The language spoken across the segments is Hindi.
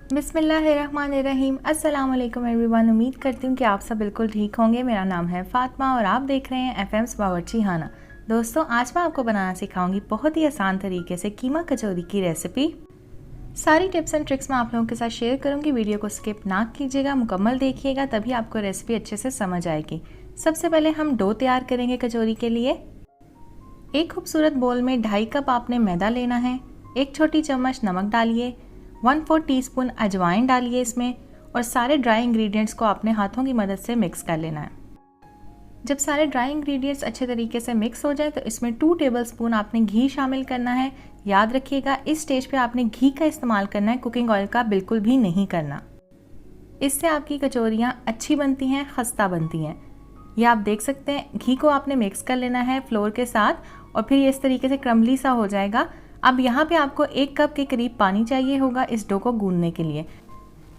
बिस्मिल्लाहिर्रहमानिर्रहीम। अस्सलाम वालेकुम एवरीवन। उम्मीद करती हूँ कि आप सब बिल्कुल ठीक होंगे। मेरा नाम है फ़ातिमा और आप देख रहे हैं एफएम्स बावर्ची खाना। दोस्तों, आज मैं आपको बनाना सिखाऊंगी बहुत ही आसान तरीके से कीमा कचौरी की रेसिपी। सारी टिप्स एंड ट्रिक्स मैं आप लोगों के साथ शेयर करूँगी। वीडियो को स्किप ना कीजिएगा, मुकम्मल देखिएगा, तभी आपको रेसिपी अच्छे से समझ आएगी। सबसे पहले हम डो तैयार करेंगे कचौरी के लिए। एक खूबसूरत बोल में 2.5 कप आपने मैदा लेना है। 1 छोटी चम्मच नमक डालिए, 1/4 टीस्पून अजवाइन डालिए इसमें, और सारे ड्राई इंग्रेडिएंट्स को आपने हाथों की मदद से मिक्स कर लेना है। जब सारे ड्राई इंग्रेडिएंट्स अच्छे तरीके से मिक्स हो जाए तो इसमें 2 टेबलस्पून आपने घी शामिल करना है। याद रखिएगा, इस स्टेज पे आपने घी का इस्तेमाल करना है, कुकिंग ऑयल का बिल्कुल भी नहीं करना। इससे आपकी कचौरियाँ अच्छी बनती हैं, खस्ता बनती हैं। ये आप देख सकते हैं, घी को आपने मिक्स कर लेना है फ्लोर के साथ, और फिर ये इस तरीके से क्रम्बली सा हो जाएगा। अब यहाँ पे आपको 1 कप के करीब पानी चाहिए होगा इस डो को गूंदने के लिए।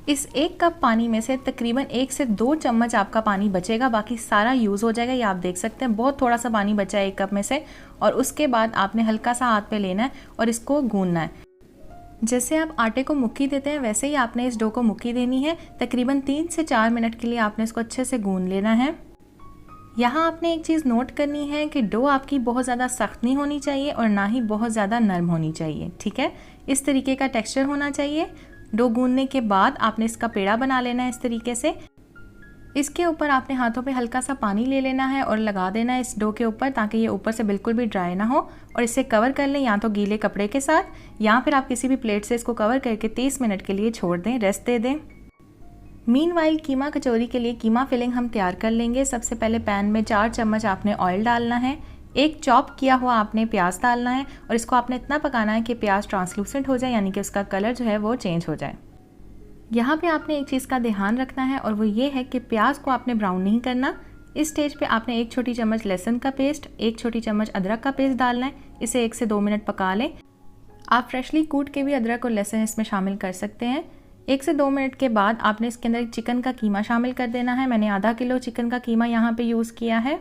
इस 1 कप पानी में से तकरीबन 1 से 2 चम्मच आपका पानी बचेगा, बाकी सारा यूज़ हो जाएगा। ये आप देख सकते हैं, बहुत थोड़ा सा पानी बचा है 1 कप में से। और उसके बाद आपने हल्का सा हाथ पे लेना है और इसको गूंदना है। जैसे आप आटे को मुक्की देते हैं वैसे ही आपने इस डो को मुक्की देनी है। तकरीबन 3 से 4 मिनट के लिए आपने इसको अच्छे से गूंद लेना है। यहाँ आपने एक चीज़ नोट करनी है कि डो आपकी बहुत ज़्यादा सख्त नहीं होनी चाहिए और ना ही बहुत ज़्यादा नरम होनी चाहिए। ठीक है, इस तरीके का टेक्सचर होना चाहिए। डो गूंदने के बाद आपने इसका पेड़ा बना लेना है इस तरीके से। इसके ऊपर आपने हाथों पे हल्का सा पानी ले लेना है और लगा देना है इस डो के ऊपर, ताकि ये ऊपर से बिल्कुल भी ड्राई ना हो। और इसे कवर कर लें, या तो गीले कपड़े के साथ या फिर आप किसी भी प्लेट से इसको कवर करके 30 मिनट के लिए छोड़ दें, रेस्ट दे दें। मीनवाइल कीमा कचौरी के लिए कीमा फिलिंग हम तैयार कर लेंगे। सबसे पहले पैन में 4 चम्मच आपने ऑयल डालना है। 1 चॉप किया हुआ आपने प्याज डालना है, और इसको आपने इतना पकाना है कि प्याज ट्रांसलूसेंट हो जाए, यानी कि उसका कलर जो है वो चेंज हो जाए। यहाँ पे आपने एक चीज़ का ध्यान रखना है, और वो ये है कि प्याज को आपने ब्राउन नहीं करना। इस स्टेज पे आपने 1 छोटी चम्मच लहसुन का पेस्ट, 1 छोटी चम्मच अदरक का पेस्ट डालना है। इसे 1 से 2 मिनट पका लें। आप फ्रेशली कूट के भी अदरक और लहसुन इसमें शामिल कर सकते हैं। 1 से 2 मिनट के बाद आपने इसके अंदर चिकन का कीमा शामिल कर देना है। मैंने आधा किलो चिकन का कीमा यहाँ पे यूज़ किया है।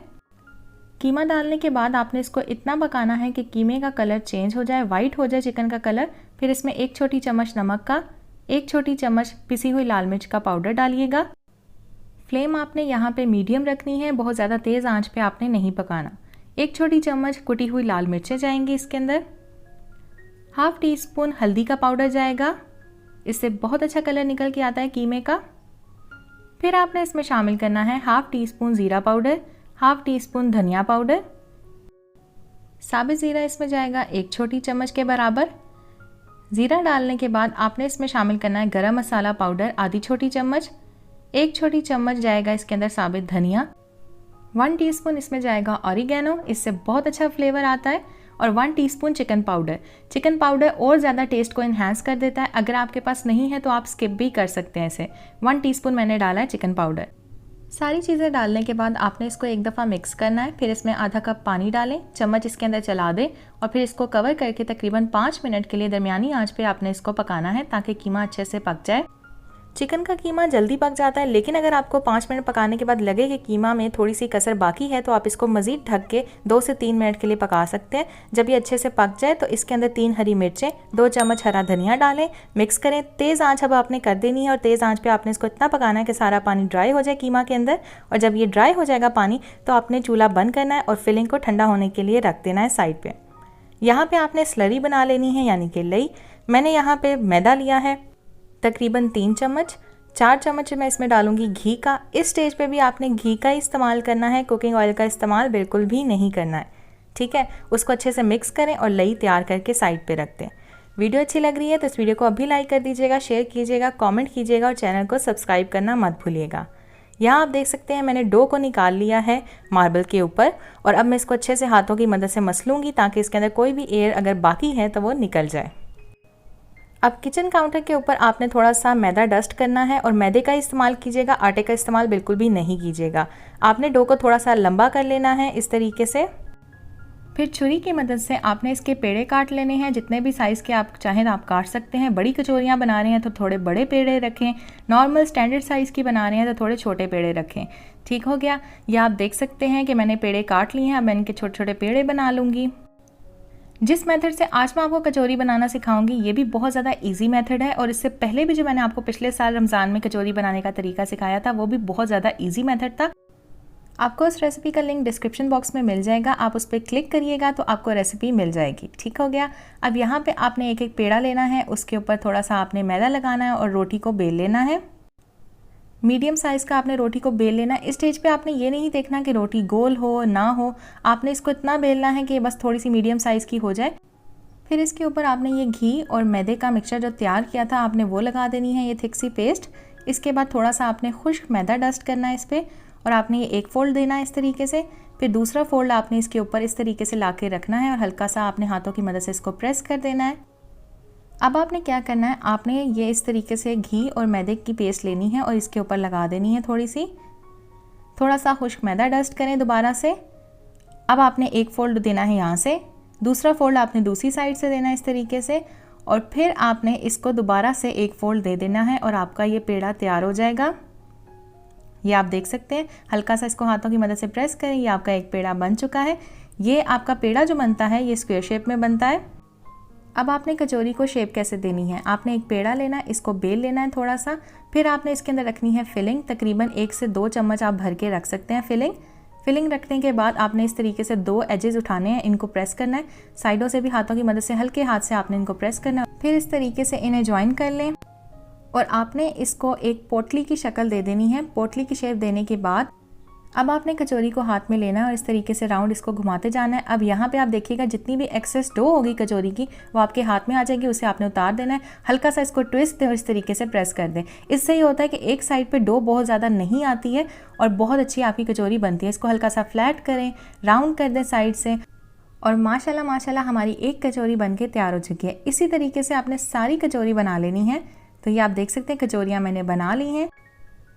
कीमा डालने के बाद आपने इसको इतना पकाना है कि कीमे का कलर चेंज हो जाए, वाइट हो जाए चिकन का कलर। फिर इसमें 1 छोटी चम्मच नमक का, 1 छोटी चम्मच पिसी हुई लाल मिर्च का पाउडर डालिएगा। फ्लेम आपने यहाँ पे मीडियम रखनी है, बहुत ज़्यादा तेज़ आंच पे आपने नहीं पकाना। 1 छोटी चम्मच कुटी हुई लाल मिर्चें जाएंगी इसके अंदर। ½ टीस्पून हल्दी का पाउडर जाएगा, इससे बहुत अच्छा कलर निकल के आता है कीमे का। फिर आपने इसमें शामिल करना है ½ टीस्पून ज़ीरा पाउडर, ½ टीस्पून धनिया पाउडर। साबित ज़ीरा इसमें जाएगा 1 छोटी चम्मच के बराबर। ज़ीरा डालने के बाद आपने इसमें शामिल करना है गरम मसाला पाउडर आधी छोटी चम्मच। 1 छोटी चम्मच जाएगा इसके अंदर साबित धनिया। 1 टीस्पून इसमें जाएगा ऑरिगेनो, इससे बहुत अच्छा फ्लेवर आता है। और 1 teaspoon chicken powder. Chicken powder और ज़्यादा टेस्ट को इन्हांस कर देता है। अगर आपके पास नहीं है तो आप स्किप भी कर सकते हैं इसे। 1 टीस्पून मैंने डाला है चिकन पाउडर। सारी चीज़ें डालने के बाद आपने इसको एक दफ़ा मिक्स करना है। फिर इसमें आधा कप पानी डालें, चम्मच इसके अंदर चला दें, और फिर इसको कवर करके तकरीबन 5 मिनट के लिए दरमियानी आंच पे आपने इसको पकाना है, ताकि कीमा अच्छे से पक जाए। चिकन का कीमा जल्दी पक जाता है, लेकिन अगर आपको 5 मिनट पकाने के बाद लगे कि कीमा में थोड़ी सी कसर बाकी है तो आप इसको मज़ीद ढक के 2 से 3 मिनट के लिए पका सकते हैं। जब ये अच्छे से पक जाए तो इसके अंदर 3 हरी मिर्चें, 2 चम्मच हरा धनिया डालें, मिक्स करें। तेज़ आंच अब आपने कर देनी है, और तेज़ आंच पे आपने इसको इतना पकाना है कि सारा पानी ड्राई हो जाए कीमा के अंदर। और जब ये ड्राई हो जाएगा पानी तो आपने चूल्हा बंद करना है और फिलिंग को ठंडा होने के लिए रख देना है साइड पर। यहाँ पर आपने स्लरी बना लेनी है, यानी कि लई। मैंने यहाँ पर मैदा लिया है तकरीबन 3 चम्मच। 4 चम्मच मैं इसमें डालूंगी घी का। इस स्टेज पे भी आपने घी का इस्तेमाल करना है, कुकिंग ऑयल का इस्तेमाल बिल्कुल भी नहीं करना है। ठीक है, उसको अच्छे से मिक्स करें और लई तैयार करके साइड पे रख दें। वीडियो अच्छी लग रही है तो इस वीडियो को अभी लाइक कर दीजिएगा, शेयर कीजिएगा, कमेंट कीजिएगा और चैनल को सब्सक्राइब करना मत भूलिएगा। यहाँ आप देख सकते हैं मैंने डो को निकाल लिया है मार्बल के ऊपर, और अब मैं इसको अच्छे से हाथों की मदद से मसलूंगी, ताकि इसके अंदर कोई भी एयर अगर बाकी है तो वो निकल जाए। अब किचन काउंटर के ऊपर आपने थोड़ा सा मैदा डस्ट करना है, और मैदे का इस्तेमाल कीजिएगा, आटे का इस्तेमाल बिल्कुल भी नहीं कीजिएगा। आपने डो को थोड़ा सा लंबा कर लेना है इस तरीके से। फिर छुरी की मदद से आपने इसके पेड़े काट लेने हैं। जितने भी साइज़ के आप चाहें आप काट सकते हैं। बड़ी कचौरियाँ बना रहे हैं तो थोड़े बड़े पेड़े रखें, नॉर्मल स्टैंडर्ड साइज़ की बना रहे हैं तो थोड़े छोटे पेड़े रखें। ठीक हो गया। यह आप देख सकते हैं कि मैंने पेड़े काट लिए हैं। अब मैं इनके छोटे छोटे पेड़े बना लूँगी। जिस मेथड से आज मैं आपको कचौरी बनाना सिखाऊंगी ये भी बहुत ज़्यादा इजी मेथड है, और इससे पहले भी जो मैंने आपको पिछले साल रमज़ान में कचौरी बनाने का तरीका सिखाया था वो भी बहुत ज़्यादा इजी मेथड था। आपको उस रेसिपी का लिंक डिस्क्रिप्शन बॉक्स में मिल जाएगा, आप उस पर क्लिक करिएगा तो आपको रेसिपी मिल जाएगी। ठीक हो गया। अब यहाँ पे आपने एक एक पेड़ा लेना है, उसके ऊपर थोड़ा सा आपने मैदा लगाना है और रोटी को बेल लेना है। मीडियम साइज़ का आपने रोटी को बेल लेना है। इस स्टेज पे आपने ये नहीं देखना कि रोटी गोल हो ना हो, आपने इसको इतना बेलना है कि बस थोड़ी सी मीडियम साइज़ की हो जाए। फिर इसके ऊपर आपने ये घी और मैदे का मिक्सचर जो तैयार किया था आपने वो लगा देनी है, ये थिक सी पेस्ट। इसके बाद थोड़ा सा आपने खुश्क मैदा डस्ट करना है इस पर, और आपने ये एक फोल्ड देना है इस तरीके से। फिर दूसरा फोल्ड आपने इसके ऊपर इस तरीके से ला के रखना है और हल्का सा आपने हाथों की मदद से इसको प्रेस कर देना है। अब आपने क्या करना है, आपने ये इस तरीके से घी और मैदे की पेस्ट लेनी है और इसके ऊपर लगा देनी है थोड़ी सी। थोड़ा सा खुश्क मैदा डस्ट करें दोबारा से। अब आपने एक फोल्ड देना है यहाँ से, दूसरा फोल्ड आपने दूसरी साइड से देना है इस तरीके से, और फिर आपने इसको दोबारा से एक फोल्ड दे देना है और आपका ये पेड़ा तैयार हो जाएगा। ये आप देख सकते हैं, हल्का सा इसको हाथों की मदद से प्रेस करें, ये आपका एक पेड़ा बन चुका है। ये आपका पेड़ा जो बनता है ये स्क्वायर शेप में बनता है। अब आपने कचौरी को शेप कैसे देनी है, आपने एक पेड़ा लेना है, इसको बेल लेना है थोड़ा सा, फिर आपने इसके अंदर रखनी है फिलिंग। तकरीबन 1 से 2 चम्मच आप भर के रख सकते हैं फिलिंग रखने के बाद आपने इस तरीके से 2 एजेस उठाने हैं, इनको प्रेस करना है। साइडों से भी हाथों की मदद से हल्के हाथ से आपने इनको प्रेस करना है। फिर इस तरीके से इन्हें ज्वाइन कर लें और आपने इसको एक पोटली की शक्ल दे देनी है। पोटली की शेप देने के बाद अब आपने कचौरी को हाथ में लेना है और इस तरीके से राउंड इसको घुमाते जाना है। अब यहाँ पे आप देखिएगा जितनी भी एक्सेस डो होगी कचौरी की वो आपके हाथ में आ जाएगी, उसे आपने उतार देना है। हल्का सा इसको ट्विस्ट दें और इस तरीके से प्रेस कर दें। इससे ये होता है कि एक साइड पे डो बहुत ज़्यादा नहीं आती है और बहुत अच्छी आपकी कचौरी बनती है। इसको हल्का सा फ्लैट करें, राउंड कर दें साइड से, और माशाल्लाह माशाल्लाह हमारी एक कचौरी बनके तैयार हो चुकी है। इसी तरीके से आपने सारी कचौरी बना लेनी है। तो ये आप देख सकते हैं कचौरियाँ मैंने बना ली हैं,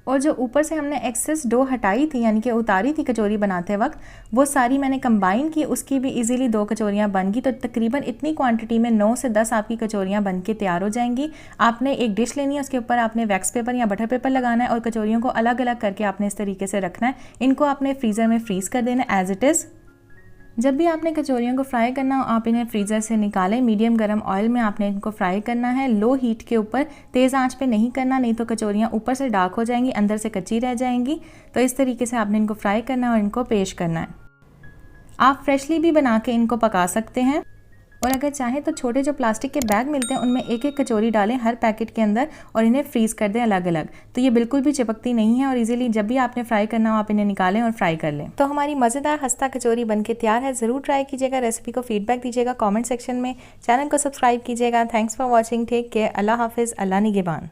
और जो ऊपर से हमने एक्सेस डो हटाई थी यानी कि उतारी थी कचौरी बनाते वक्त, वो सारी मैंने कंबाइन की, उसकी भी इजीली 2 कचौरियाँ बन गई। तो तकरीबन इतनी क्वांटिटी में 9 से 10 आपकी कचौरियाँ बन के तैयार हो जाएंगी। आपने एक डिश लेनी है, उसके ऊपर आपने वैक्स पेपर या बटर पेपर लगाना है और कचौरियों को अलग अलग करके आपने इस तरीके से रखना है। इनको आपने फ्रीज़र में फ्रीज़ कर देना है एज इट इज़। जब भी आपने कचौरियों को फ्राई करना हो आप इन्हें फ्रीज़र से निकालें, मीडियम गर्म ऑयल में आपने इनको फ्राई करना है, लो हीट के ऊपर, तेज़ आंच पे नहीं करना, नहीं तो कचौरियाँ ऊपर से डार्क हो जाएंगी, अंदर से कच्ची रह जाएंगी। तो इस तरीके से आपने इनको फ्राई करना है और इनको पेश करना है। आप फ्रेशली भी बना के इनको पका सकते हैं, और अगर चाहें तो छोटे जो प्लास्टिक के बैग मिलते हैं उनमें एक एक कचौरी डालें हर पैकेट के अंदर और इन्हें फ्रीज़ कर दें अलग अलग। तो ये बिल्कुल भी चिपकती नहीं है और इजीली जब भी आपने फ्राई करना हो आप इन्हें निकालें और फ्राई कर लें। तो हमारी मज़ेदार खस्ता कचौरी बनके तैयार है। ज़रूर ट्राई कीजिएगा, रेसिपी को फीडबैक दीजिएगा कॉमेंट सेक्शन में, चैनल को सब्सक्राइब कीजिएगा। Thanks for watching, take care, अल्लाह हाफिज़, अल्लाह निगहबान।